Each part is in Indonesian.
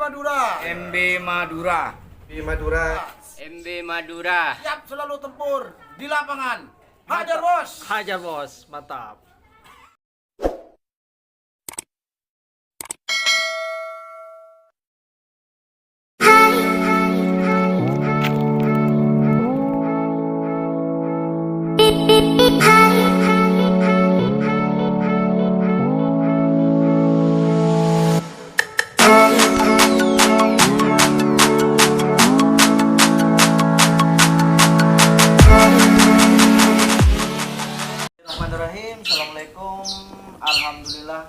Madura. MB Madura. Di Madura. MB Madura. Siap selalu tempur di lapangan. Hajar bos. Hajar bos, mantap. Bismillahirrahmanirrahim. Assalamualaikum. Alhamdulillah.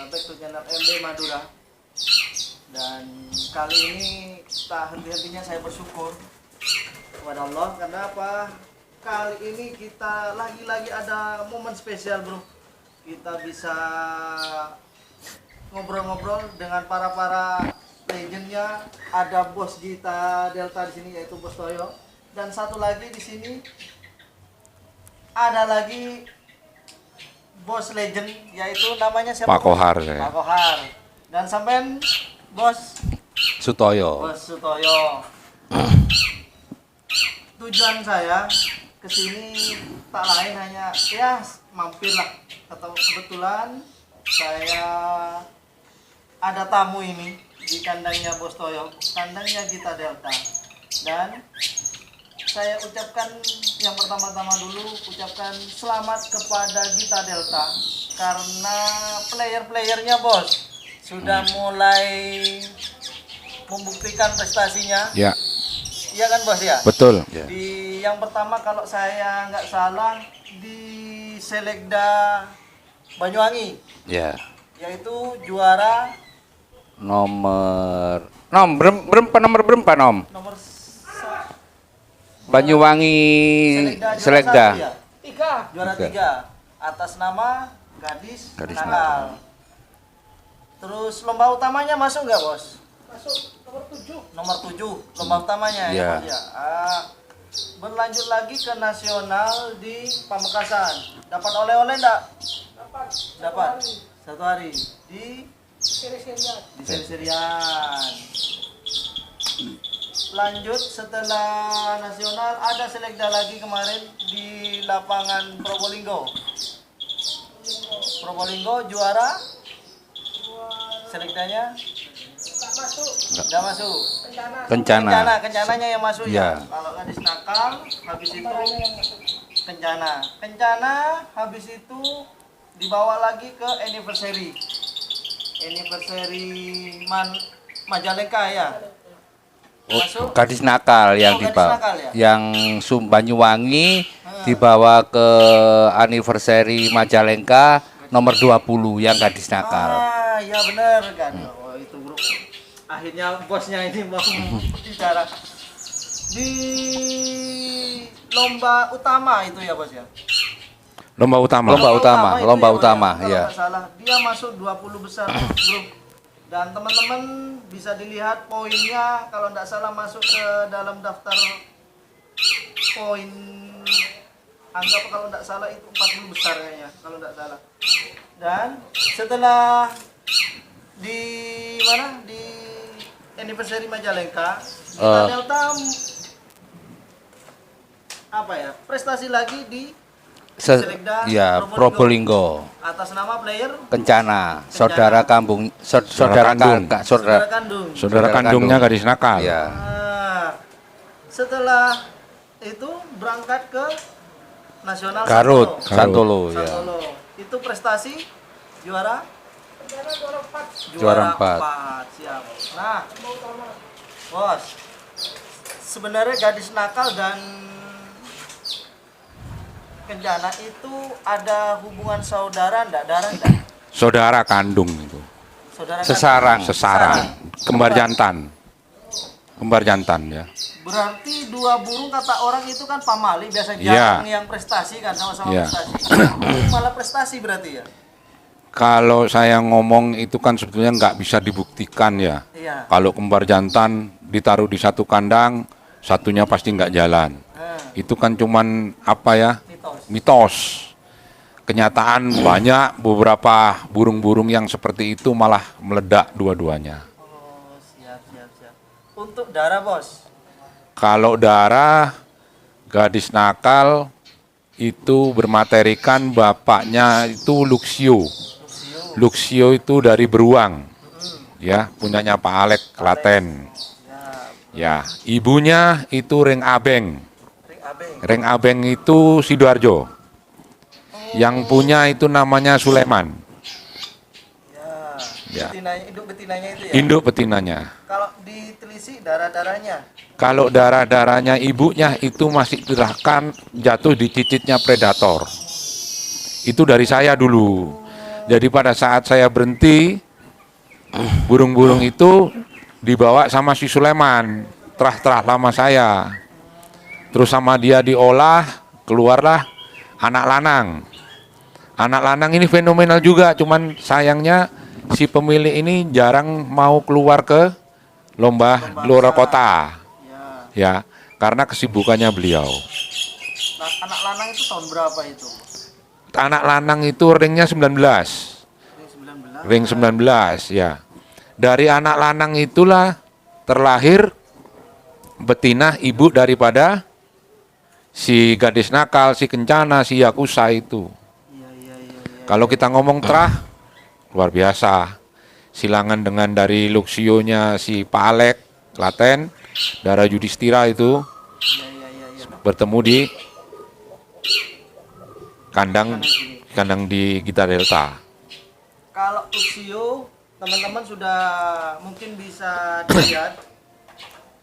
Back to channel MB Madura. Dan kali ini tak henti-hentinya saya bersyukur kepada Allah. Karena apa? Kali ini kita lagi-lagi ada momen spesial, bro. Kita bisa ngobrol-ngobrol dengan para legendnya. Ada bos Gita Delta di sini, yaitu Bos Toyo. Dan satu lagi di sini ada lagi bos legend, yaitu namanya siapa? Pak Kohar saya. Pak Kohar. Dan sampean bos Sutoyo. Bos Sutoyo. Tujuan saya kesini tak lain hanya ya mampirlah. Atau kebetulan saya ada tamu ini di kandangnya Bos Toyo, kandangnya Gita Delta. Dan saya ucapkan yang pertama-tama dulu, ucapkan selamat kepada Gita Delta karena player-playernya bos sudah mulai membuktikan prestasinya. Ya, Iya kan bos ya? betul. Di yang pertama kalau saya nggak salah di Selekda Banyuwangi, Ya. yaitu juara Nomor berempa nom? nomor Banyuwangi Selekda. juara 1 ya? Juara 3 atas nama Gadis Gadis Nakal. Terus lomba utamanya masuk nggak bos? Masuk nomor 7. Nomor 7 lomba utamanya Iya. ya bos ya. Berlanjut lagi ke nasional di Pamekasan. Dapat oleh-oleh enggak? Dapat. Satu hari di seri-serian. Lanjut setelah nasional ada selekda lagi kemarin di lapangan Probolinggo. Probolinggo juara. Selekdanya nggak masuk. Kencananya yang masuk ya. Ya. Kalau Gadis Nakal habis itu Kencana habis itu dibawa lagi ke anniversary Majalengka ya. Masuk. Gadis nakal yang Gadis dibawa, Nakal ya? yang Banyuwangi dibawa ke anniversary Majalengka nomor 20 yang gadis nakal. Ya benar kan. Oh itu bro. Akhirnya bosnya ini mau bicara di lomba utama itu ya bos ya. Lomba utama, itu lomba ya, Bos, utama, Kalau ya. nggak salah dia masuk 20 besar bro. Dan teman-teman bisa dilihat poinnya, kalau nggak salah masuk ke dalam daftar poin, anggap kalau nggak salah itu 40 besar kayaknya kalau nggak salah. Dan setelah di mana di anniversary Majalengka, Gita Delta apa ya, prestasi lagi di Selekda Ya, Probolinggo. atas nama player Kencana, saudara kandung, saudara kandung. Saudara kandungnya Gadis Nakal. Ya. Nah, setelah itu berangkat ke nasional Garut, Santolo. Santolo, ya. Santolo. Itu prestasi juara Juara 4. Siap. Nah, bos, sebenarnya Gadis Nakal dan Kencana itu ada hubungan saudara enggak? Darah enggak? Saudara kandung itu. Saudara Sesarang. Kembar jantan. Kembar jantan ya. Berarti dua burung kata orang itu kan pamali, biasa Iya. jarang yang prestasi kan, sama-sama Iya. prestasi. Malah prestasi berarti ya? Kalau saya ngomong itu kan sebetulnya nggak bisa dibuktikan ya. Iya. Kalau kembar jantan ditaruh di satu kandang, satunya pasti nggak jalan. Itu kan cuman apa ya? Mitos. Kenyataan banyak beberapa burung-burung yang seperti itu malah meledak dua-duanya. Untuk darah bos. Kalau darah, gadis nakal itu bermaterikan bapaknya itu Luxio. Luxio itu dari Beruang, ya, punyanya Pak Alek Klaten. Ya, ibunya itu Reng Abeng. Ring Abeng. Reng Abeng itu Sidoarjo. Yang punya itu namanya Sulaiman. Ya. Betinanya, induk betinanya itu ya. Induk betinanya. Kalau ditelisik darah-darahnya. Kalau darah-darahnya ibunya itu masih terahkan jatuh di cicitnya predator. Itu dari saya dulu. Jadi pada saat saya berhenti, burung-burung itu dibawa sama si Sulaiman, terah-terah lama saya. Terus sama dia diolah, keluarlah anak lanang. Anak lanang ini fenomenal juga, cuman sayangnya si pemilik ini jarang mau keluar ke lomba luar kota. Ya, karena kesibukannya beliau. Nah, anak lanang itu tahun berapa itu? Anak lanang itu ringnya 19. Ring 19, ya. Dari anak lanang itulah terlahir betina ibu daripada si gadis nakal, si kencana, si yakuza itu. Kalau kita ngomong terah, luar biasa. Silangan dengan dari Luxio-nya si Pak Alek Klaten, darah Yudhistira itu bertemu di kandang di Gita Delta. Kalau Luxio, teman-teman sudah mungkin bisa dilihat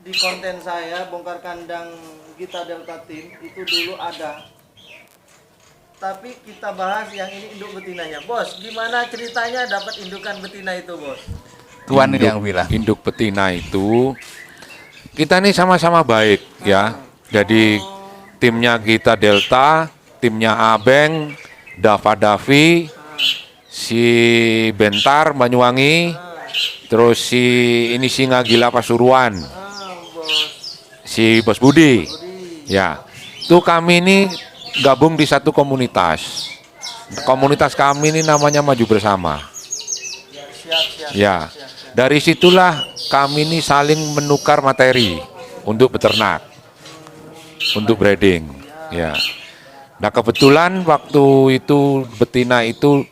di konten saya bongkar kandang Gita Delta Team itu dulu ada. Tapi kita bahas yang ini induk betinanya. Bos, gimana ceritanya dapat indukan betina itu, Bos? Tuan ini yang bilang. Induk betina itu kita nih sama-sama baik ya. Jadi timnya Gita Delta, timnya Abeng, Dava Davi, si Bentar Banyuwangi, terus si ini Singa Gila Pasuruan, si Bos Budi. Ya, itu kami ini gabung di satu komunitas. Komunitas kami ini namanya Maju Bersama. Ya, dari situlah kami ini saling menukar materi untuk beternak, untuk breeding. Ya, nah kebetulan waktu itu betina itu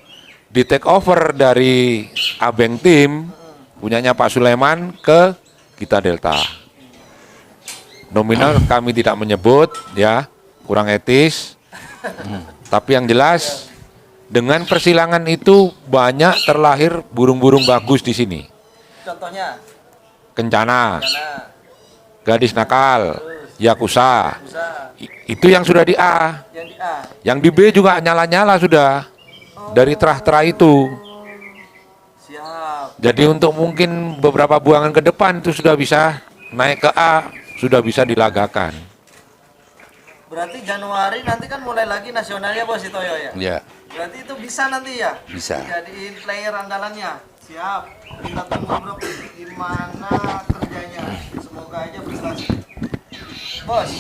di take over dari Abeng Tim, punyanya Pak Sulaiman ke Gita Delta. Nominal kami tidak menyebut, ya, kurang etis. Tapi yang jelas dengan persilangan itu banyak terlahir burung-burung bagus di sini. Contohnya? Kencana, Karena gadis nakal, yakuza. Itu yang sudah di A. yang di A. Yang di B juga nyala-nyala sudah dari terah-terah itu. Siap. Jadi untuk mungkin beberapa buangan ke depan itu sudah bisa naik ke A, sudah bisa dilagakan. Berarti Januari nanti kan mulai lagi nasionalnya, Bos, itu ya? Ya, Berarti itu bisa nanti ya? bisa. Jadiin player andalannya. Siap. Kita tunggu bro gimana kerjanya. Semoga aja prestasi. Bos,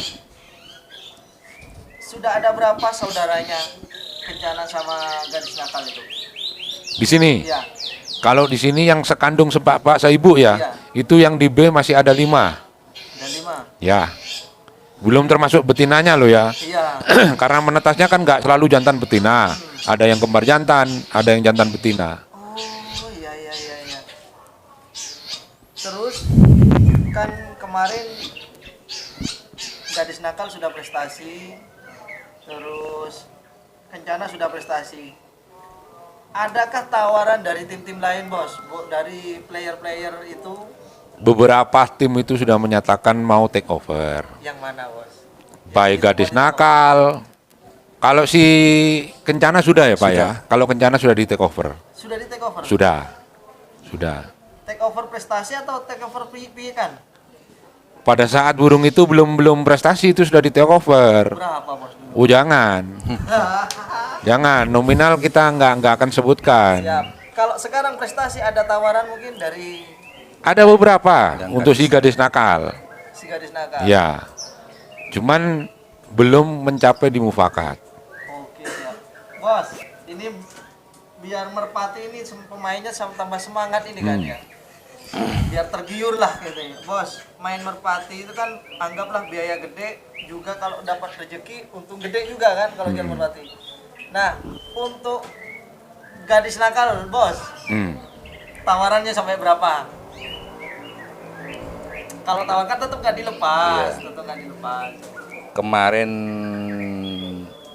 sudah ada berapa saudaranya Kencana sama gadis nakal itu? Di sini, Iya. kalau di sini yang sekandung sebapak seibu ya, Iya. itu yang di B masih ada 5. Ada 5. Ya, belum termasuk betinanya loh ya. Iya. Karena menetasnya kan nggak selalu jantan betina. Ada yang kembar jantan, ada yang jantan betina. Oh iya. Terus kan kemarin gadis nakal sudah prestasi, terus Kencana sudah prestasi. Adakah tawaran dari tim-tim lain, Bos? Dari player-player itu? Beberapa tim itu sudah menyatakan mau take over. Yang mana, Bos? Baik gadis nakal. Kalau si Kencana sudah ya Pak ya? Kalau Kencana sudah di take over. Sudah di take over? Sudah. Take over prestasi atau take over kan? Pada saat burung itu belum prestasi itu sudah di take over. Berapa, Bos? Oh jangan. Jangan, nominal kita nggak akan sebutkan. Siap. Kalau sekarang prestasi ada tawaran mungkin dari Ada beberapa untuk si gadis nakal. si gadis nakal. Ya. Cuman belum mencapai di mufakat. Oke, siap. Bos, ini biar Merpati ini pemainnya tambah semangat ini kan ya. biar tergiur lah katanya. Bos, main merpati itu kan anggaplah biaya gede juga, kalau dapat rezeki untung gede juga kan kalau jual merpati. Nah, untuk gadis nakal, Bos, tawarannya sampai berapa? Kalau tawarkan tetap nggak dilepas, tetap nggak dilepas. Kemarin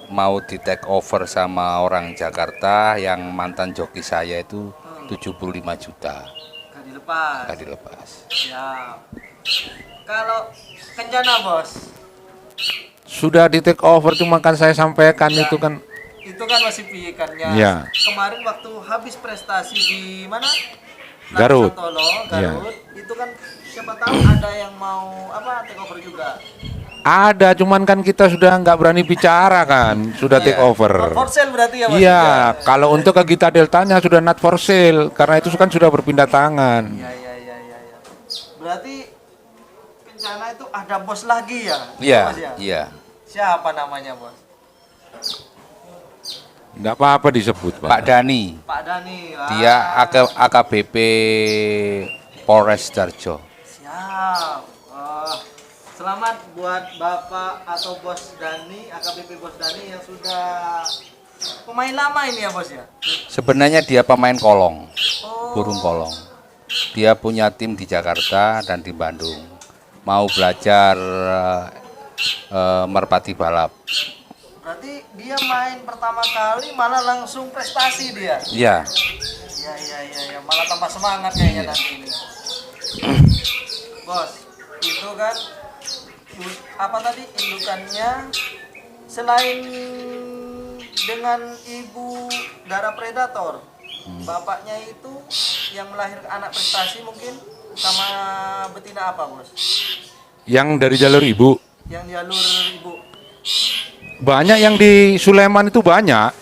mau di take over sama orang Jakarta yang mantan joki saya itu 75 juta. Nggak dilepas. Nggak dilepas. Siap. Kalau Kencana, Bos, Sudah di take over, cuma kan saya sampaikan itu kan itu kan masih piikannya. Iya. Kemarin waktu habis prestasi di mana? Garut. Santolo, Iya. Garut. Itu kan siapa tahu ada yang mau take over juga. ada, cuman kan kita sudah nggak berani bicara kan, sudah take Not over. for sale berarti ya, Mas? Iya, kalau untuk ke Gita Deltanya sudah not for sale, karena itu kan sudah berpindah tangan. Iya. Berarti Kencana itu ada bos lagi ya? Iya, Bos ya? iya. Siapa namanya, Bos? Nggak apa-apa disebut, Pak. Pak Dani, Pak Dani. dia AKBP Polres Darjo. Siap. Selamat buat Bapak atau Bos Dani, AKBP Bos Dani yang sudah pemain lama ini ya, Bos ya? Sebenarnya dia pemain kolong, Oh, burung kolong. Dia punya tim di Jakarta dan di Bandung. Mau belajar merpati balap. berarti dia main pertama kali malah langsung prestasi dia. Iya. Iya. Malah tambah semangat kayaknya nanti ini. Bos, itu kan apa tadi indukannya, selain dengan ibu darah predator, bapaknya itu yang melahirkan anak prestasi mungkin sama betina apa, Bos? Yang dari jalur ibu, Yang jalur ibu. banyak yang di Sulaiman itu banyak.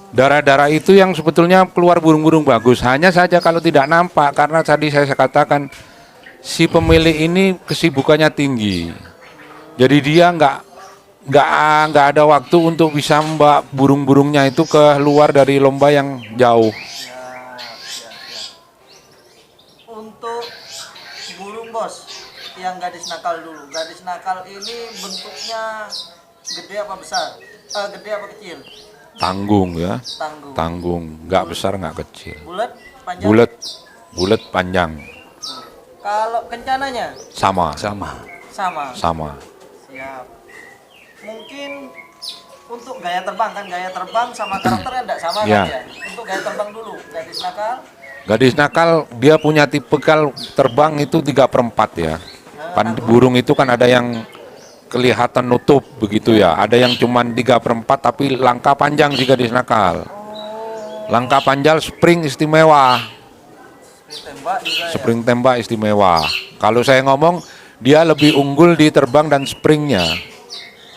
Darah-darah itu yang sebetulnya keluar burung-burung bagus. Hanya saja kalau tidak nampak, karena tadi saya katakan si pemilik ini kesibukannya tinggi. Jadi dia nggak ada waktu untuk bisa membawa burung-burungnya itu keluar dari lomba yang jauh. Ya. Untuk burung, Bos, yang gadis nakal dulu. Gadis nakal ini bentuknya gede apa besar? Gede apa kecil? Tanggung ya, Tanggung. tanggung, nggak besar nggak kecil. Bulat, panjang. Bulat panjang, Kalau kencananya sama Sama. sama. siap. Mungkin untuk gaya terbang sama karakternya enggak sama Ya. kan ya? Untuk gaya terbang dulu, gadis nakal. Gadis nakal dia punya tipikal terbang itu 3/4 ya. Burung itu kan ada yang kelihatan nutup begitu ya. Ada yang cuman 3/4 tapi langkah panjang si gadis nakal. Langkah panjang spring istimewa. Tembak juga ya. Spring tembak istimewa. Kalau saya ngomong dia lebih unggul di terbang dan springnya.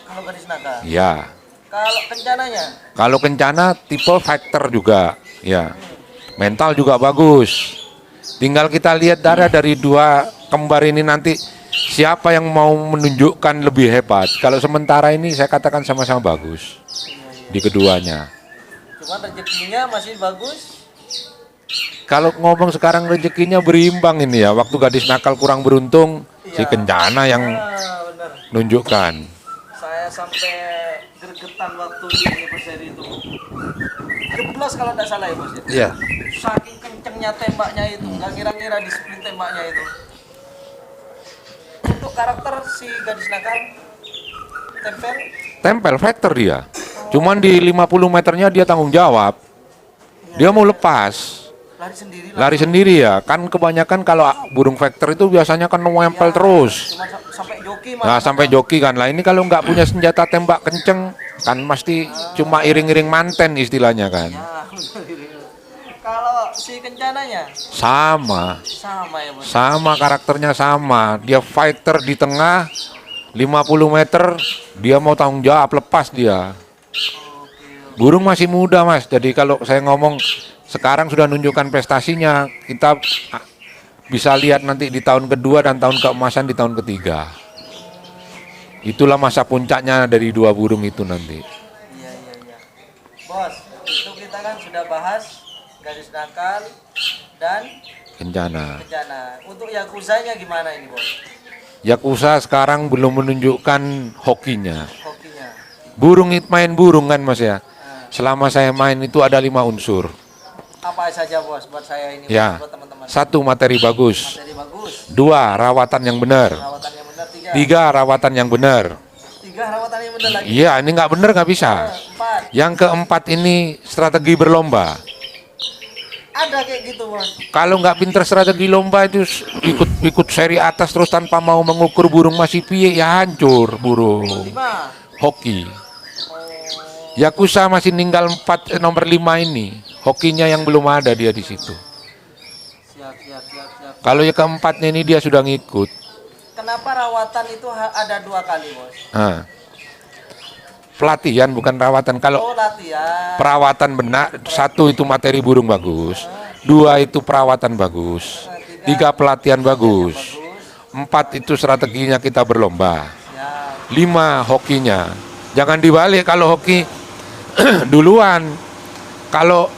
Kalau gadis nakal. Ya. Kalau kencananya, Kalau kencana tipe fighter juga. Ya. Mental juga bagus. Tinggal kita lihat darah dari dua kembar ini nanti siapa yang mau menunjukkan lebih hebat. Kalau sementara ini saya katakan sama-sama bagus di keduanya. cuman rezekinya masih bagus. Kalau ngomong sekarang rezekinya berimbang ini ya. Waktu gadis nakal kurang beruntung, si kencana yang Bener. nunjukkan. Saya sampai gergetan waktu di anniversary itu. Jeblos kalau tidak salah ya, Bos ya. Iya. Saking kencengnya tembaknya itu, nggak kira-kira di sprint tembaknya itu. Untuk karakter si gadis nakal, Tempel fighter dia. Cuman di 50 meternya dia tanggung jawab. Dia mau lepas. lari sendiri. Lari sendiri ya. Kan kebanyakan kalau burung fighter itu biasanya kan nempel terus. Cuma sampai joki Nah, sampai joki kan. Lah ini kalau nggak punya senjata tembak kenceng kan mesti cuma iring-iring manten istilahnya kan. Ya, kalau si kencananya Sama ya, Bos. sama karakternya sama. Dia fighter di tengah 50 meter dia mau tanggung jawab, lepas dia. Burung masih muda, Mas. Jadi kalau saya ngomong sekarang sudah menunjukkan prestasinya, kita bisa lihat nanti di tahun kedua dan tahun keemasan di tahun ketiga. Itulah masa puncaknya dari dua burung itu nanti. Iya. Bos, itu kita kan sudah bahas gadis nakal dan Kencana. Kencana. Untuk Yakuzanya gimana ini bos? Yakuza sekarang belum menunjukkan hokinya. Hokinya. Burung main burung kan mas ya. Selama saya main itu ada 5 unsur. Apa saja bos buat saya ini Ya. buat teman-teman? 1 materi bagus. Materi bagus. 2 rawatan yang benar. Rawatan yang benar 3. 3 rawatan yang benar. 3 rawatan yang benar lagi. Iya ini nggak benar nggak bisa. 4. Yang keempat ini strategi berlomba. Ada kayak gitu bos. Kalau nggak pinter strategi lomba itu ikut seri atas terus tanpa mau mengukur burung masih piye ya hancur burung. 5. Hoki. Yakuza masih ninggal nomor 5 ini. Hokinya yang belum ada dia di situ. Siap. Kalau yang keempatnya ini dia sudah ngikut. Kenapa rawatan itu ada 2 kali bos? Nah, pelatihan bukan rawatan. Kalau Oh latihan. perawatan benar, 1 itu materi burung bagus, 2 itu perawatan bagus, 3 pelatihan bagus, 4 itu strateginya kita berlomba, Siap. 5 hokinya. Jangan dibalik kalau hoki duluan. Kalau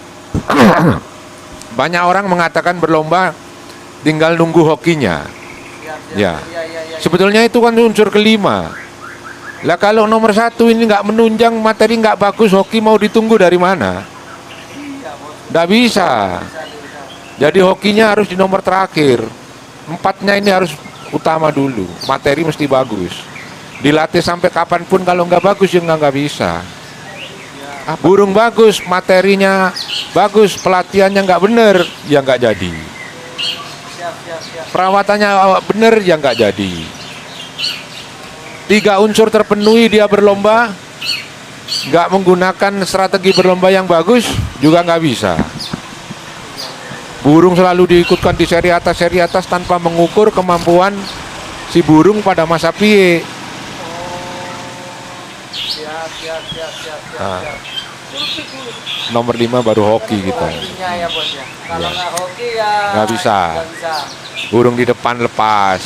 banyak orang mengatakan berlomba tinggal nunggu hokinya. Siap. Ya. Iya. Sebetulnya itu kan unsur kelima. Lah kalau nomor 1 ini nggak menunjang, materi nggak bagus, hoki mau ditunggu dari mana? Nggak bisa. Jadi hokinya harus di nomor terakhir. 4-nya ini harus utama dulu. Materi mesti bagus. Dilatih sampai kapanpun, kalau nggak bagus ya nggak bisa. Burung bagus, materinya bagus, pelatihannya nggak bener, ya nggak jadi. Siap. Perawatannya bener, ya nggak jadi. 3 unsur terpenuhi dia berlomba, nggak menggunakan strategi berlomba yang bagus juga nggak bisa. Burung selalu diikutkan di seri atas tanpa mengukur kemampuan si burung pada masa piye. Siap. Nah, nomor 5 baru hoki kita. Hokinya ya bos ya. Kalau Ya. nggak hoki ya Nggak bisa. nggak bisa. Burung di depan lepas.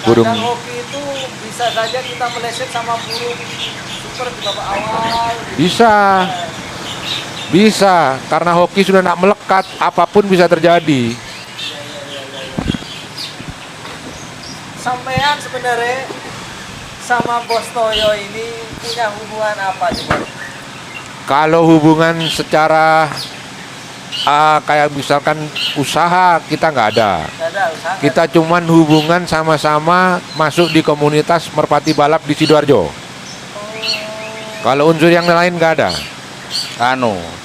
Burung Kadang hoki itu bisa saja kita meleset sama burung super di babak awal. bisa karena hoki sudah nak melekat, apapun bisa terjadi. Sampean sebenarnya sama Bos Toyo ini punya hubungan apa sih bos? Kalau hubungan secara kayak misalkan usaha kita nggak ada. Nggak ada usaha. Kita cuman hubungan sama-sama masuk di komunitas merpati balap di Sidoarjo. Kalau unsur yang lain nggak ada.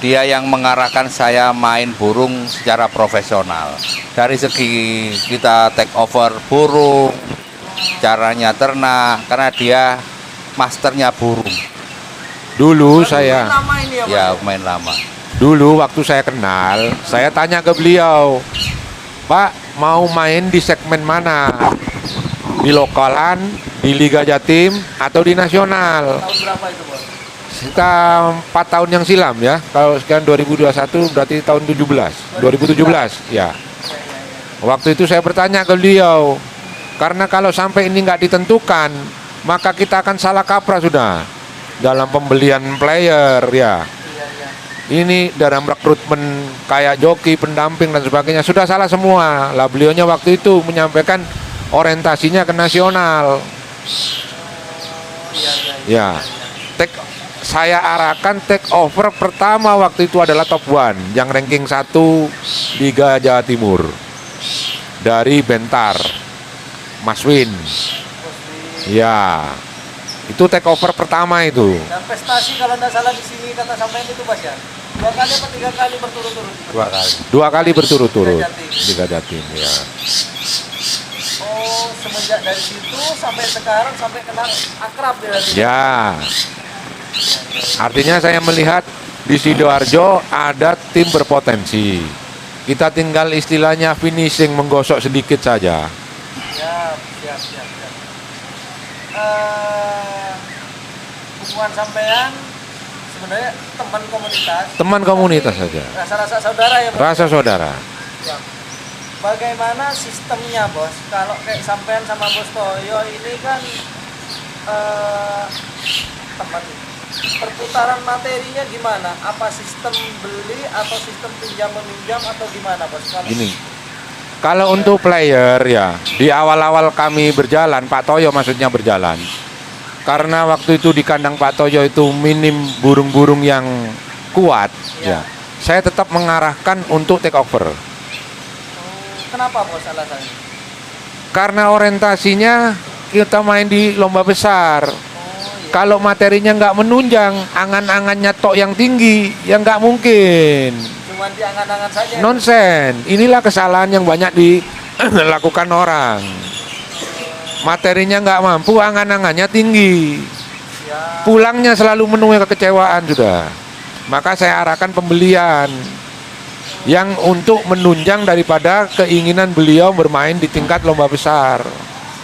Dia yang mengarahkan saya main burung secara profesional. Dari segi kita take over burung, caranya ternak, karena dia masternya burung. Dulu saya, Lama ini ya bos? Ya main lama. dulu waktu saya kenal, saya tanya ke beliau, Pak mau main di segmen mana? Di lokalan, di Liga Jatim, atau di nasional? Tahun berapa itu bos? Kita 4 tahun yang silam ya. Kalau sekarang 2021 berarti tahun 2017 ya. Waktu itu saya bertanya ke beliau, karena kalau sampai ini nggak ditentukan, maka kita akan salah kaprah sudah dalam pembelian player ya. Ini dalam rekrutmen kayak joki, pendamping dan sebagainya sudah salah semua. Lah beliaunya waktu itu menyampaikan orientasinya ke nasional. Ya. Saya arahkan take over pertama waktu itu adalah Top One yang ranking 1 Liga Jawa Timur dari Bentar, Mas Win. Ya, itu take over pertama itu. Dan prestasi kalau nggak salah di sini kata sampean itu bos ya? 2 kali apa 3 kali berturut-turut? 2 kali berturut-turut Liga Jatim. Liga Jatim ya. Oh, semenjak dari situ sampai sekarang sampai kenal akrab berarti. Ya. Artinya saya melihat di Sidoarjo ada tim berpotensi. Kita tinggal istilahnya finishing, menggosok sedikit saja. Siap. Hubungan sampean sebenarnya teman komunitas saja. rasa-rasa saudara ya bos? Rasa saudara. Ya. Bagaimana sistemnya bos? Kalau kayak sampean sama Bos Toyo ini kan tempat perputaran materinya gimana? Apa sistem beli atau sistem pinjam meminjam atau gimana bos? Kalau Gini, Kalau untuk player ya, di awal-awal kami berjalan, Pak Toyo maksudnya berjalan. Karena waktu itu di kandang Pak Toyo itu minim burung-burung yang kuat, ya. Saya tetap mengarahkan untuk take over. Kenapa bos alasannya? Karena orientasinya kita main di lomba besar. Kalau materinya nggak menunjang, angan-angannya tok yang tinggi, ya nggak mungkin. Cuman di angan-angan saja. Nonsen, inilah kesalahan yang banyak dilakukan orang. Materinya nggak mampu, angan-angannya tinggi. Pulangnya selalu menuai kekecewaan sudah. Maka saya arahkan pembelian yang untuk menunjang daripada keinginan beliau bermain di tingkat lomba besar.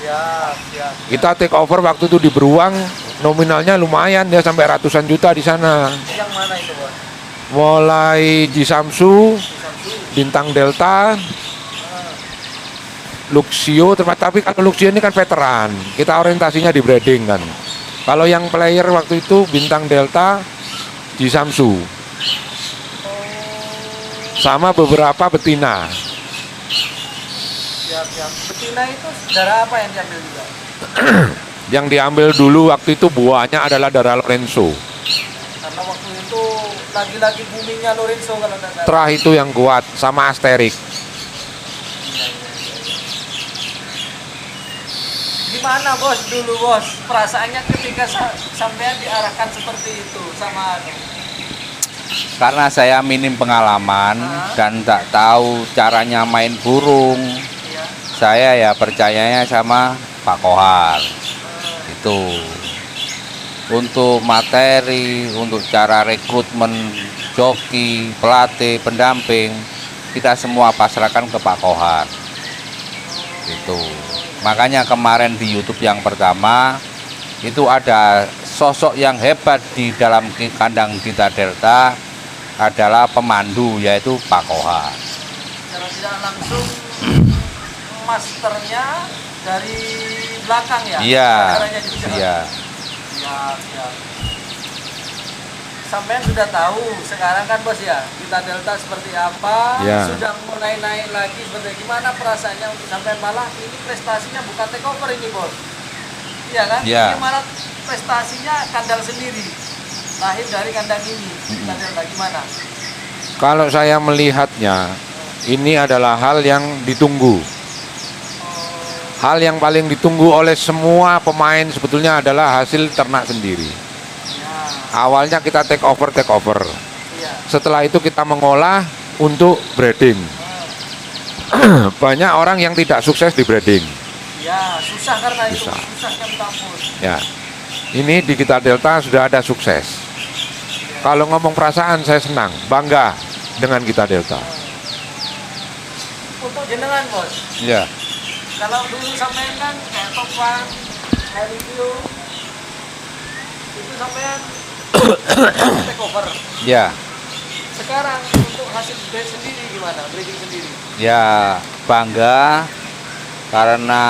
Siap. Kita take over waktu itu di Beruang, nominalnya lumayan ya sampai ratusan juta di sana. Yang mana itu bos? Mulai Jisamsu, Bintang Delta, Luxio, tapi kalau Luxio ini kan veteran, kita orientasinya di breeding kan. Kalau yang player waktu itu Bintang Delta, Jisamsu, sama beberapa betina. Siap. Betina itu darah apa yang diambil juga? Yang diambil dulu waktu itu buahnya adalah darah Lorenzo. Karena waktu itu lagi-lagi boomingnya Lorenzo kalau tidak salah. Terah itu yang kuat, sama Asterik. Gimana bos dulu bos? Perasaannya ketika sampean diarahkan seperti itu sama Karena saya minim pengalaman dan tak tahu caranya main burung, saya ya percayanya sama Pak Kohar. Itu untuk materi, untuk cara rekrutmen joki, pelatih, pendamping, kita semua pasrahkan ke Pak Kohar. Itu makanya kemarin di YouTube yang pertama itu ada sosok yang hebat di dalam kandang Gita Delta, adalah pemandu, yaitu Pak Kohar. Secara tidak langsung masternya dari belakang ya? Iya. Siap. Sampean sudah tahu sekarang kan bos ya, Gita Delta seperti apa, Ya. sudah mulai naik lagi seperti gimana perasaannya untuk sampean, malah ini prestasinya bukan take over ini bos. Iya kan? Ya. Ini malah prestasinya kandang sendiri. Lahir dari kandang ini. Gita Delta gimana? Kalau saya melihatnya, ini adalah hal yang ditunggu. Hal yang paling ditunggu oleh semua pemain sebetulnya adalah hasil ternak sendiri. Awalnya kita take over. Setelah itu kita mengolah untuk breeding. Banyak orang yang tidak sukses di breeding. Ya, susah karena Susah. itu. Susah kan kampus. Ya, ini di Gita Delta sudah ada sukses. Kalau ngomong perasaan saya senang, bangga dengan Gita Delta. Untuk jenengan bos, Ya. kalau dulu sampean kan kayak Topan, Helio, itu sampean take over. Ya. Sekarang untuk hasil breed sendiri gimana? Breeding sendiri? Ya, bangga karena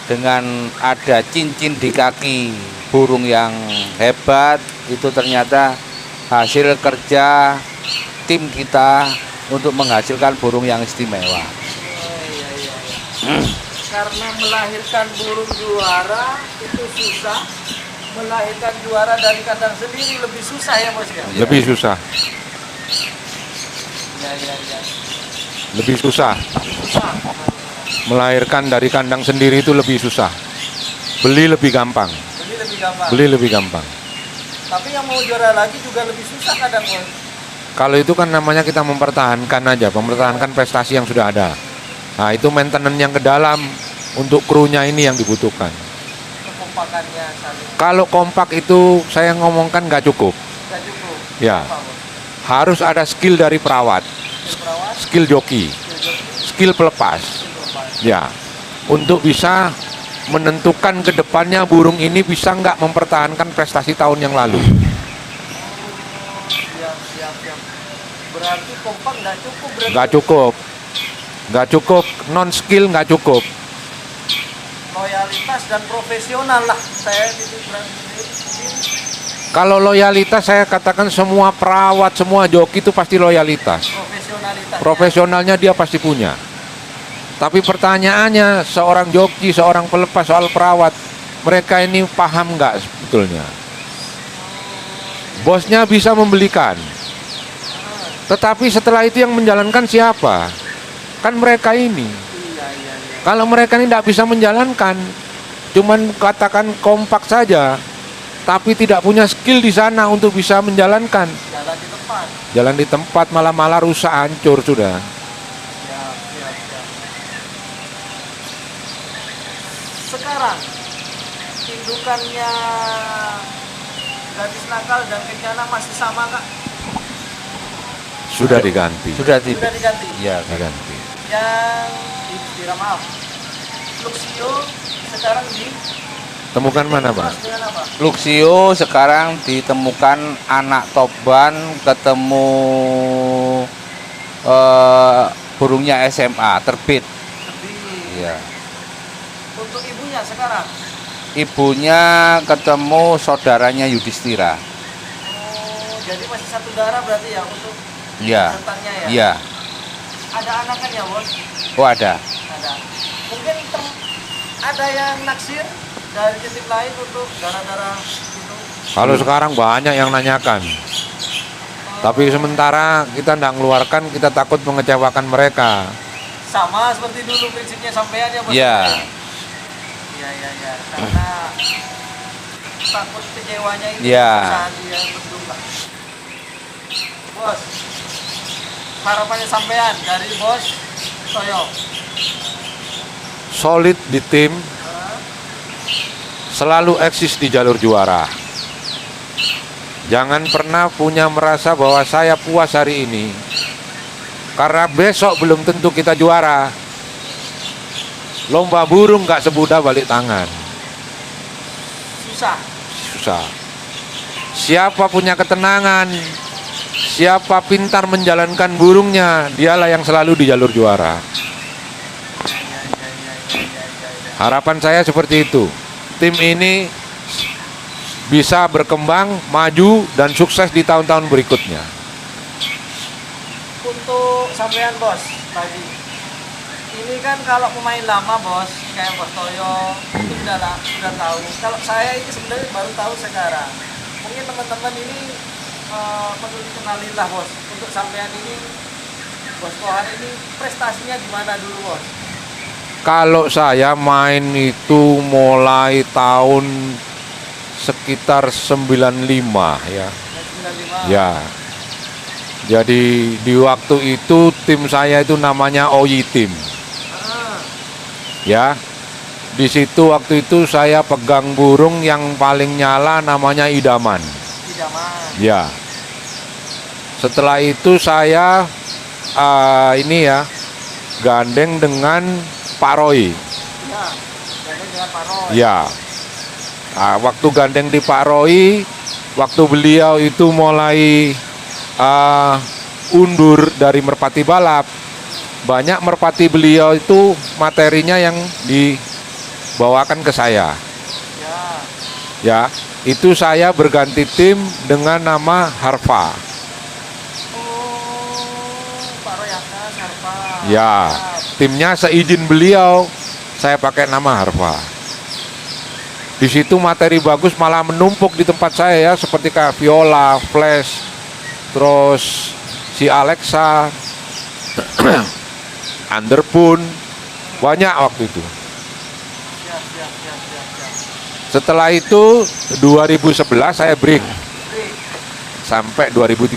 dengan ada cincin di kaki burung yang hebat, itu ternyata hasil kerja tim kita untuk menghasilkan burung yang istimewa. Iya. Karena melahirkan burung juara itu susah, melahirkan juara dari kandang sendiri lebih susah ya bos ya? Lebih susah, Iya. lebih susah. Susah. Melahirkan dari kandang sendiri itu lebih susah. Beli lebih gampang. Jadi lebih gampang. Beli lebih gampang. Tapi yang mau juara lagi juga lebih susah kadang bos. Kalau itu kan namanya kita mempertahankan aja, mempertahankan prestasi yang sudah ada. Nah itu maintenance yang ke dalam untuk krunya ini yang dibutuhkan. Kekompakannya saling Kalau kompak itu saya ngomongkan nggak cukup. nggak cukup. Ya, Apa, bos? harus ada skill dari perawat, Perawat, skill joki, skill pelepas. Ya, untuk bisa menentukan ke depannya burung ini bisa nggak mempertahankan prestasi tahun yang lalu. siap. Berarti kompak nggak cukup berarti. Nggak cukup, non skill nggak cukup. Loyalitas dan profesional lah. Saya itu berarti Kalau loyalitas saya katakan semua perawat, semua joki itu pasti loyalitas. profesional Profesionalitas. Profesionalnya dia pasti punya. Tapi pertanyaannya, seorang joki, seorang pelepas, soal perawat, mereka ini paham nggak sebetulnya? Bosnya bisa membelikan, tetapi setelah itu yang menjalankan siapa? Kan mereka ini. Kalau mereka ini tidak bisa menjalankan, cuman katakan kompak saja, tapi tidak punya skill di sana untuk bisa menjalankan. Jalan di tempat. Jalan di tempat malah rusak, hancur sudah. Siap, siap, siap. Sekarang indukannya gadis nakal dan kencana masih sama kak? Sudah diganti. Sudah Sudah diganti. Ya, Diganti. Yang maaf, Luxio sekarang Temukan mana, Pak? dengan apa? Luxio sekarang ditemukan anak toban, ketemu burungnya SMA terbit. Lebih. Ya. Untuk ibunya sekarang? Ibunya ketemu saudaranya Yudhistira. Oh, jadi masih satu darah berarti ya untuk Iya. jantannya ya? Iya. Ada anakannya bos? Oh ada. Ada. Mungkin ada yang naksir dari titik lain untuk darah-darah gitu. Kalau sekarang banyak yang nanyakan. Tapi sementara kita tidak mengeluarkan, kita takut mengecewakan mereka. Sama seperti dulu prinsipnya sampean ya bos? Iya. Iya. Karena takut kecewanya itu Iya. saat dia bendung lah. Bos, harapannya sampean dari bos Toyo. Solid di tim, selalu eksis di jalur juara. Jangan pernah punya merasa bahwa saya puas hari ini, karena besok belum tentu kita juara. Lomba burung gak semudah balik tangan, susah. Siapa punya ketenangan, siapa pintar menjalankan burungnya, dialah yang selalu di jalur juara. Harapan saya seperti itu. Tim ini bisa berkembang, maju, dan sukses di tahun-tahun berikutnya. Untuk sampean bos tadi, ini kan kalau pemain lama bos kayak Bos Toyo itu sudah tahu. Kalau saya ini sebenarnya baru tahu sekarang. Mungkin teman-teman ini perlu dikenalin lah bos. Untuk sampean ini, Bos Kohar ini prestasinya gimana dulu bos? Kalau saya main itu mulai tahun sekitar 95 ya. 95. Ya. Jadi di waktu itu tim saya itu namanya OYI Team. Ya. Di situ waktu itu saya pegang burung yang paling nyala namanya Idaman. Idaman. Ya. Setelah itu saya gandeng dengan Pak Roy. Ya, gandeng dengan Pak Roy. Ya. Nah, waktu gandeng di Pak Roy, waktu beliau itu mulai undur dari merpati balap, banyak merpati beliau itu materinya yang dibawakan ke saya. Ya, itu saya berganti tim dengan nama Harfa. Pak Roy Akas, Harfa. Ya, timnya seizin beliau, saya pakai nama Harfa. Di situ materi bagus malah menumpuk di tempat saya ya, seperti kayak Viola, Flash, terus si Alexa, Underpun, banyak waktu itu. Siap. Setelah itu 2011 saya break sampai 2013.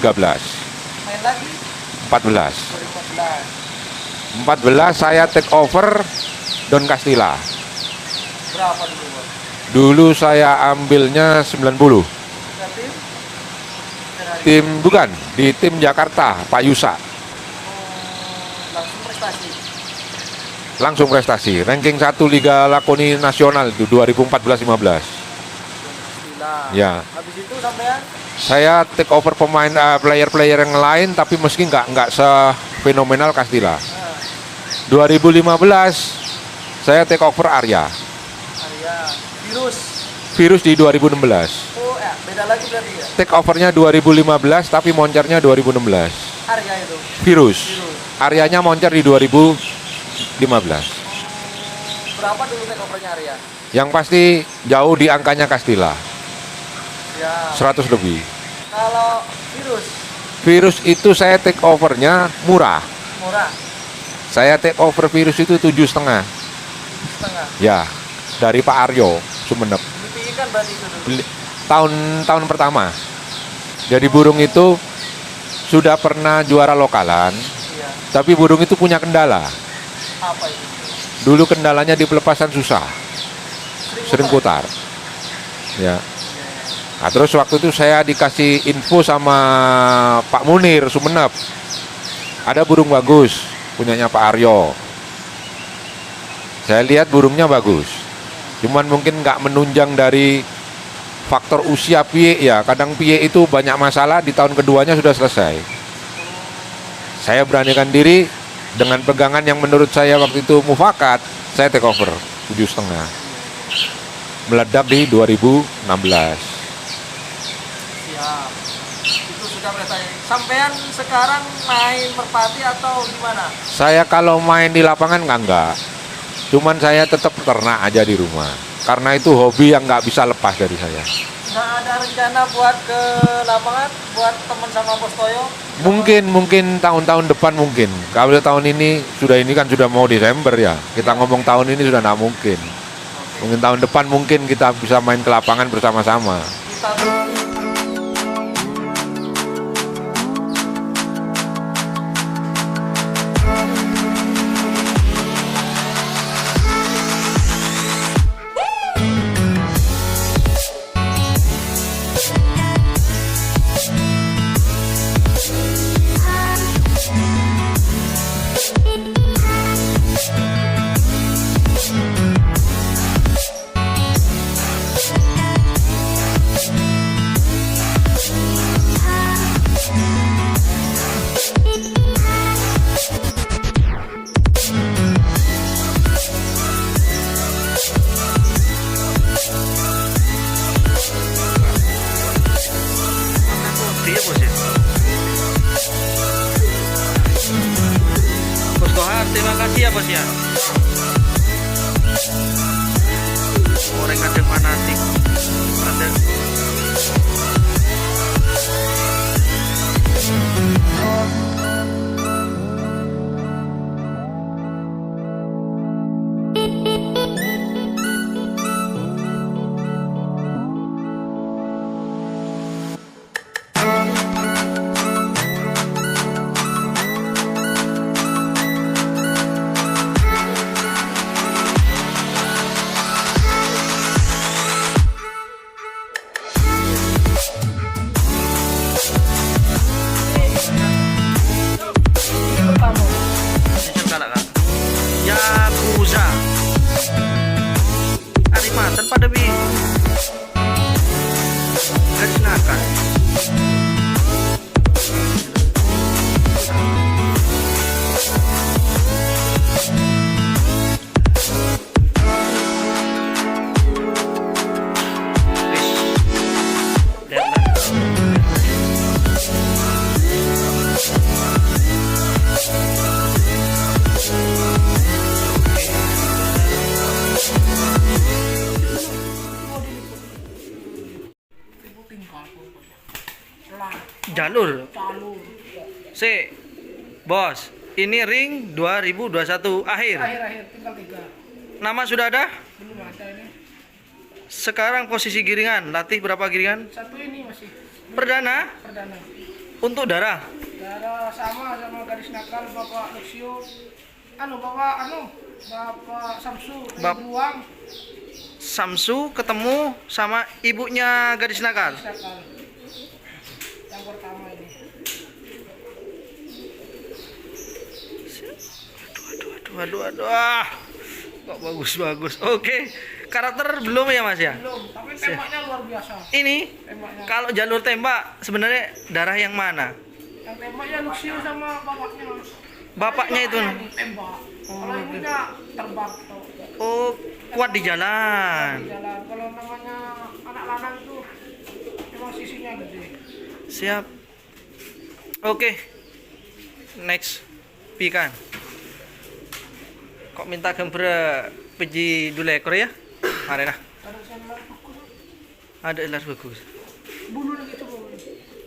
Main lagi 14 2014. saya take over Don Castilla. Berapa dulu bos? Dulu saya ambilnya 90. Berarti Tim bukan, di tim Jakarta, Pak Yusa. langsung prestasi. Langsung prestasi, ranking 1 Liga Lakoni Nasional itu 2014-15. Gila. Ya. Habis itu sampean Saya take over pemain player-player yang lain, tapi meski nggak sefenomenal Castilla. 2015 saya take over Arya. Virus di 2016. Oh ya, beda lagi berarti ya. Take overnya 2015 tapi moncernya 2016. Arya itu. Virus. Aryanya moncer di 2015. Berapa dulu take overnya Arya? Yang pasti jauh di angkanya Kastila, Ya. 100 lebih. Kalau virus Virus itu saya take overnya murah. murah Saya take over virus itu 7,5. setengah. Ya, dari Pak Aryo Sumeneb. Beli kan berarti itu dulu. Beli- tahun pertama. Jadi burung itu sudah pernah juara lokalan, Iya. tapi burung itu punya kendala. Apa itu? Dulu kendalanya di pelepasan susah, sering putar. Ya. Nah, terus waktu itu saya dikasih info sama Pak Munir Sumeneb. Ada burung bagus, punyanya Pak Aryo. Saya lihat burungnya bagus. Cuman mungkin nggak menunjang dari faktor usia piye ya. Kadang piye itu banyak masalah, di tahun keduanya sudah selesai. Saya beranikan diri dengan pegangan yang menurut saya waktu itu mufakat, saya take over 7,5. Meledak di 2016. Siap. Itu sudah prestasi. Sampean sekarang main merpati atau gimana? Saya kalau main di lapangan enggak. Cuman saya tetap ternak aja di rumah. Karena itu hobi yang nggak bisa lepas dari saya. Nggak ada rencana buat ke lapangan, buat teman sama Bos Toyo? Mungkin tahun-tahun depan mungkin. Kalau tahun ini kan sudah mau Desember ya. Kita ngomong tahun ini sudah nggak mungkin. Mungkin tahun depan mungkin kita bisa main ke lapangan bersama-sama. Kita dia bos ya. Bos Kohar, terima kasih ya bos ya. Orang kadang fanatik. Ada. Yakuza Arimatan pada bi garis nakal. Jalur. Si, bos, ini ring 2021 akhir. Akhir tinggal 3. Nama sudah ada? Belum ada ini. Sekarang posisi giringan, latih berapa giringan? 1 ini masih Perdana perdana. untuk darah. Darah sama garis nakal Bapak Luxio. Bapak Samsu Ruang Samsu ketemu sama ibunya gadis nakal. nakal. Yang pertama ini. Aduh. Kok bagus. Oke. Karakter belum ya Mas ya? Belum, tapi tembaknya luar biasa. Ini Tembaknya. kalau jalur tembak sebenarnya darah yang mana? Yang tembaknya Luxio sama bapaknya. Bapaknya itu. Ini tembak. Kalau ibunya terbang. Oh, kuat di jalan. Di jalan. Kalau namanya anak lanang itu memang sisinya gede. Siap. Oke. next pikan. Kok minta gambar peji dulu ekor ya? Mari nah. Ada elar bagus. Bulu lagi itu bulu.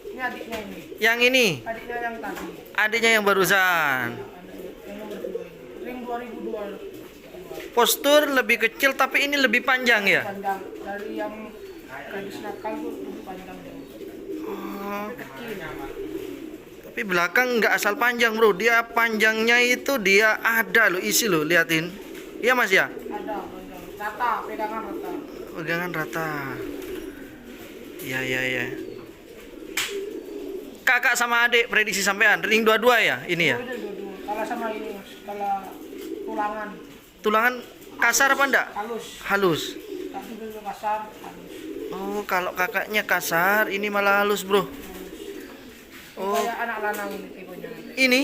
Ini adiknya ini. Yang ini, Adiknya yang tadi. adiknya yang barusan. Yang nomor 2 ini. Ring 2002 Postur lebih kecil tapi ini lebih panjang ya. panjang dari yang gadis nakal tuh lebih panjang dia. Oh, Kecil. tapi belakang nggak asal panjang bro, dia panjangnya itu dia ada loh isi loh, liatin. Iya mas ya, Ada panjang. Rata, pegangan rata. pegangan rata. Iya iya iya. Kakak sama adik prediksi sampean ring 22 ya ini ya. Udah dua-dua. Kalah sama ini mas. Kalah tulangan. Tulangan kasar apa enggak? Halus. Halus. Tapi dulu kasar, halus. Oh kalau kakaknya kasar, ini malah halus bro. Ini Oh. kayak anak lanang ini tipenya. Ini.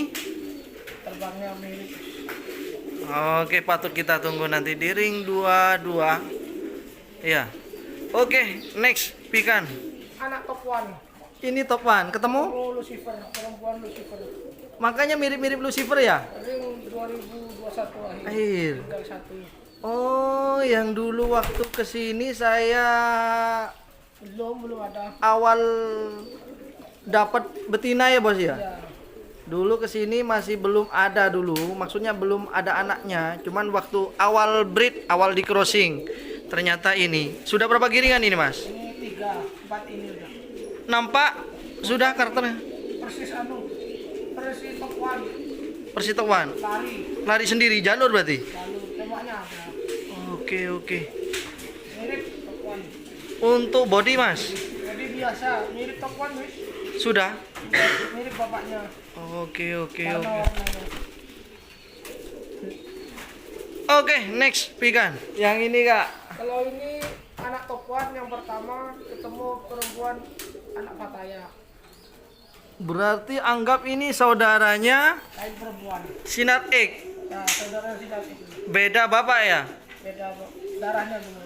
Terbangnya mirip. Oke patut kita tunggu nanti di ring 22. Iya. Oke next pikan. Anak top one. Ini top one ketemu. Oh, Lucifer, perempuan Lucifer. Makanya mirip-mirip Lucifer ya. Ring 2021 akhir. Akhir. Tinggal satu. Oh, yang dulu waktu kesini saya Belum ada. awal dapat betina ya bos ya. Ya. Dulu kesini masih belum ada dulu, maksudnya belum ada anaknya. Cuman waktu awal breed, awal di crossing, ternyata ini. Sudah berapa giringan ini mas? Ini 3, 4 ini udah. Nampak sudah karakternya. Persis persis top one. Persitowan, Lari. lari sendiri jalur berarti. Lalu tembaknya ada. Oke. Mirip top one. Untuk body mas, Jadi biasa mirip top one wis. sudah. Mirip bapaknya. Oke. Warna warnanya. Oke, next pikan. Yang ini kak. Kalau ini anak top one yang pertama ketemu perempuan anak Pattaya. Berarti anggap ini saudaranya Lain perempuan. Sinar X. Nah, saudara si itu. Beda bapak ya? Beda darahnya dulu.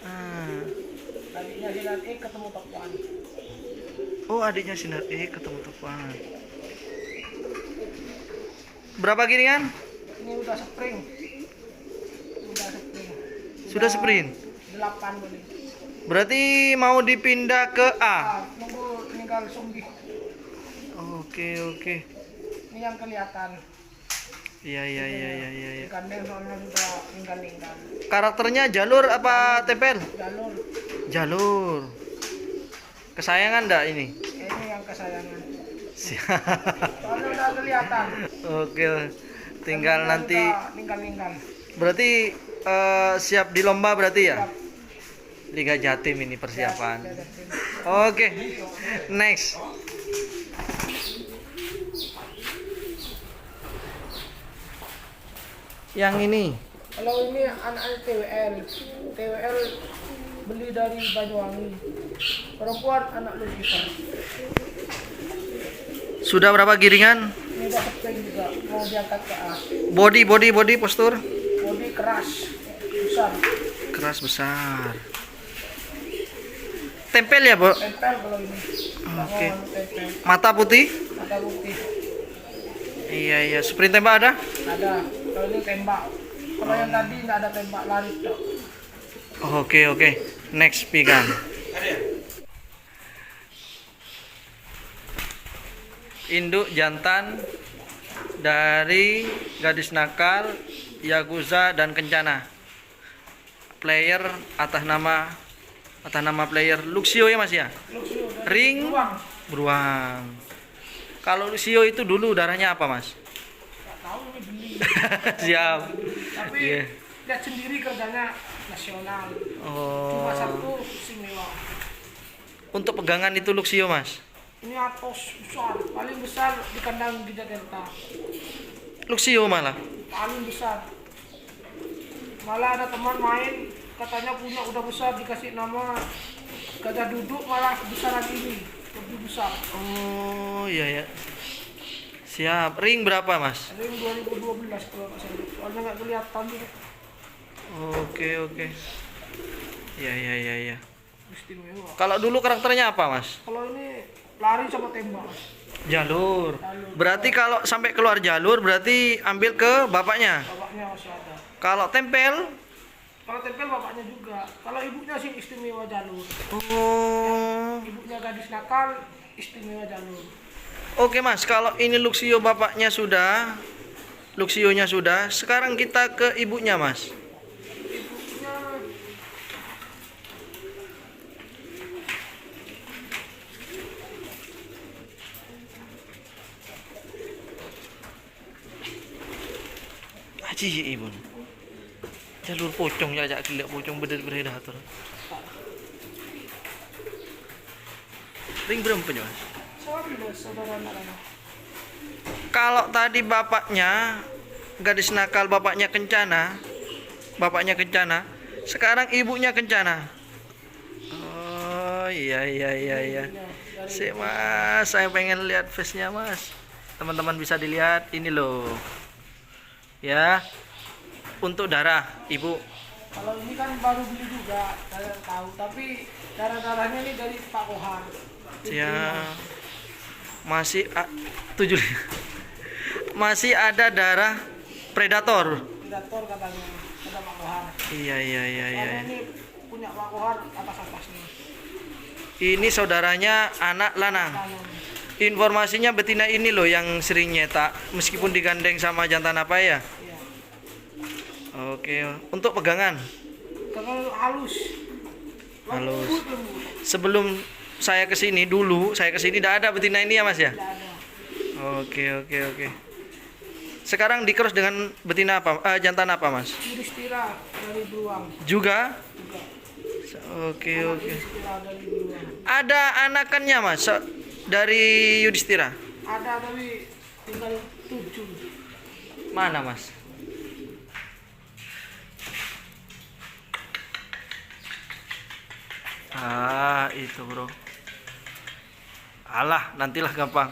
Ah. Adiknya si ketemu top one. Oh, adiknya Sinar X ketemu teman. Berapa giringan? Ini udah spring. Sudah sprint. 8 boleh. Berarti mau dipindah ke A. Nunggu tinggal zombie. Oke. Ini yang kelihatan. Iya. Gandeng soalnya sudah ninggal. Karakternya jalur apa tempel? Jalur. Jalur. Kesayangan enggak ini? Ini yang kesayangan. Siap. Soalnya udah kelihatan. Oke. Tinggal nanti. Ninggal. Berarti siap di lomba berarti ya? Liga Jatim ini persiapan. Oke. Next. Yang ini. Kalau ini anak TWL. TWL beli dari Banyuwangi. Perempuan anak Lucifer. Sudah berapa giringan? Ini udah spring juga. Mau diangkat ke A. Body postur Bodi keras. Besar. keras besar. Tempel ya, Bu? Tempel kalau ini. Oke. Tempel. Mata putih? Mata putih. Iya. Sprint tembak ada? Ada. Kalau ini tembak. Kalau yang tadi nggak ada tembak, lari tok. Oke. Next pikan. Induk jantan dari Gadis Nakal, Yakuza dan Kencana. Player atas nama player Luxio ya Mas ya? Luxio dan Ring Beruang. Beruang. Kalau Luxio itu dulu darahnya apa Mas? Nggak tahu ini beli. Siap. Tapi Iya. lihat sendiri kerjanya nasional. Oh. Cuma satu istimewa. Untuk pegangan itu Luxio Mas. Ini atos besar, paling besar di kandang Gajah Delta. Luxio malah. Paling besar. Malah ada teman main katanya punya udah besar dikasih nama gajah duduk malah besaran ini lebih besar. Oh iya. Siap. Ring berapa Mas? Ring 2012 kalau nggak salah. Soalnya nggak kelihatan tuh. Oke. Iya. Istimewa. Kalau dulu karakternya apa Mas? Kalau ini lari sama tembak. Jalur. Berarti kalau sampai keluar jalur berarti ambil ke bapaknya. Bapaknya masih ada. Kalau tempel, Kalau tempel bapaknya juga. Kalau ibunya sih istimewa jalur. oh. Ibunya gadis nakal, istimewa jalur. Oke Mas, kalau ini Luxio bapaknya sudah, Luxionya sudah, sekarang kita ke ibunya Mas. Ibunya Aji ibu. Jalur pocong ya, ajak gila pocong predator. Ring berapa Mas? saudara anak-anak. Kalau tadi bapaknya gadis nakal, bapaknya kencana, sekarang ibunya kencana. Oh iya. Si Mas, saya pengen lihat face-nya Mas. Teman-teman bisa dilihat ini loh. Ya, untuk darah ibu. Kalau ini kan baru beli juga, saya tahu. Tapi darah-darahnya ini dari Pak Kohar. Ya, masih masih ada darah predator. Predator katanya, kata Pak Kohar. Iya. Karena ini punya Pak Kohar atas-atasnya. Ini saudaranya anak lanang. Informasinya betina ini loh yang sering nyetak meskipun digandeng sama jantan apa ya? Iya. Oke, untuk pegangan. Kalau halus. Halus. Lembut. Sebelum saya kesini tidak ada betina ini ya Mas ya? Tidak ada. Oke. Sekarang di-cross dengan betina apa? Jantan apa Mas? Yudhistira dari Beruang. Juga? Juga. Oke. Yudhistira dari Beruang. Ada anakannya Mas dari Yudhistira? Ada tapi tinggal 7. Mana Mas? Itu bro. Alah, nantilah gampang.